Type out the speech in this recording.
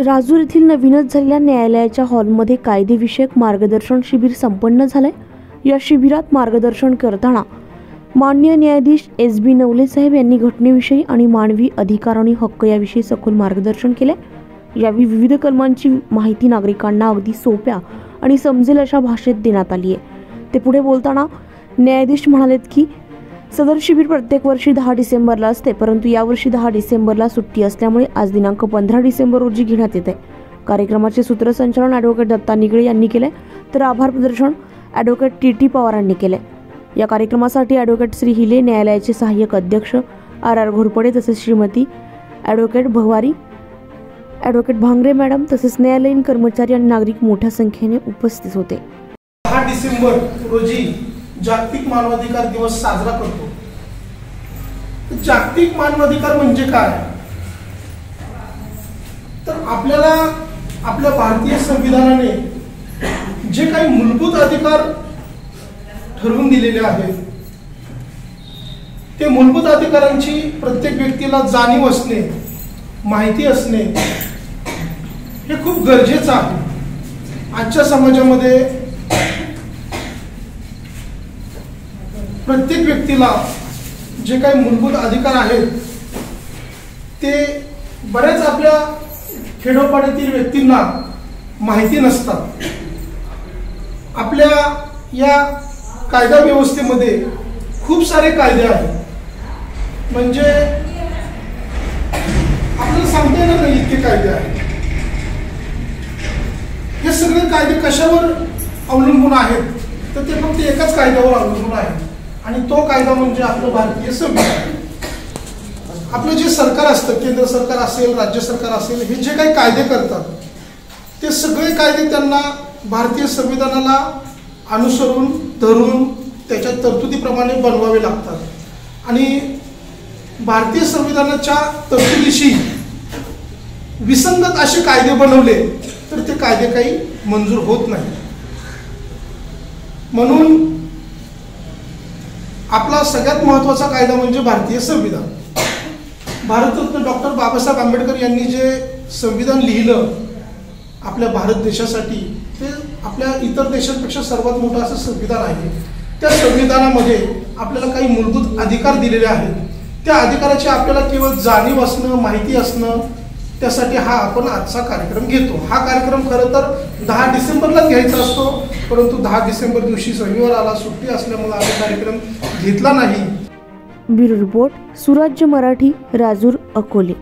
राजूर येथील नवीनच झालेल्या न्यायालयाच्या हॉलमध्ये कायदेविषयक मार्गदर्शन शिबिर संपन्न झाले। या शिबिरात मार्गदर्शन करताना माननीय न्यायाधीश एस.बी. नवले साहेब यांनी घटनेविषयी आणि मानवी अधिकार आणि हक्क याविषयी सखोल मार्गदर्शन केले। यावेळी विविध कलमांची माहिती नागरिकांना अगदी सोप्या आणि समजेल अशा भाषेत देण्यात आली आहे। ते पुढे बोलताना न्यायाधीश म्हणालेत की सदर शिबिर प्रत्येक वर्षी 10 डिसेंबरला असते, परंतु यावर्षी 10 डिसेंबरला सुट्टी असल्यामुळे आज दिनांक 15 डिसेंबर रोजी घेण्यात येते। कार्यक्रमाचे सूत्रसंचालन ॲडव्होकेट दत्ता निगळे यांनी केले, तर आभार प्रदर्शन ॲडव्होकेट टी.टी. पवार यांनी केले। या कार्यक्रमासाठी ॲडव्होकेट श्री हिले, न्यायालयाचे सहाय्यक अध्यक्ष आर घोरपडे, तसेच Shrimati advocate भवारी, advocate Bhangare madam, तसेच न्यायालयीन कर्मचारी आणि नागरिक मोठ्या संख्येने उपस्थित होते। 10 डिसेंबर रोजी जागतिक मानवाधिकार दिवस साजरा करतो। जागतिक मानवाधिकार म्हणजे काय? तर आपल्याला आपल्या भारतीय संविधानाने जे काही मूलभूत अधिकार ठरवून दिलेले आहेत, ते मूलभूत अधिकारांची प्रत्येक व्यक्तीला जाणीव असणे, माहिती असणे हे खूप गरजेचं आहे। आजच्या समाजामध्ये प्रत्येक व्यक्तीला जे काही मूलभूत अधिकार आहेत ते बऱ्याच आपल्या खेडोपाड्यातील व्यक्तींना माहिती नसतात। आपल्या या कायदा व्यवस्थेमध्ये खूप सारे कायदे आहेत, म्हणजे आपल्याला सांगता येणार नाही इतके कायदे आहेत। हे सगळे कायदे कशावर अवलंबून आहेत? तर ते फक्त एकाच कायद्यावर अवलंबून आहेत, आणि तो कायदा म्हणजे आपलं भारतीय संविधान। आपलं जे सरकार असतं, केंद्र सरकार असेल, राज्य सरकार असेल, हे जे काही कायदे करतात ते सगळे कायदे त्यांना भारतीय संविधानाला अनुसरून धरून त्याच्या तरतुदीप्रमाणे बनवावे लागतात। आणि भारतीय संविधानाच्या तरतुदीशी विसंगत असे कायदे बनवले तर ते कायदे काही मंजूर होत नाही। म्हणून आपला सगळ्यात महत्त्वाचा कायदा म्हणजे भारतीय संविधान। भारतरत्न डॉक्टर बाबासाहेब आंबेडकर यांनी जे संविधान लिहिलं आपल्या भारत देशासाठी, ते आपल्या इतर देशांपेक्षा सर्वात मोठं असं संविधान आहे। त्या संविधानामध्ये आपल्याला काही मूलभूत अधिकार दिलेले आहेत। त्या अधिकाराची आपल्याला केवळ जाणीव असणं, माहिती असणं, त्यासाठी हा आपण आजचा कार्यक्रम घेतो। हा कार्यक्रम खरं तर 10 डिसेंबरलाच घ्यायचा असतो, परंतु 10 डिसेंबर दिवशी रविवार आला, सुट्टी असल्यामुळे आम्ही कार्यक्रम घेतला नाही। ब्युरो रिपोर्ट, सुराज्य मराठी, राजूर, अकोले।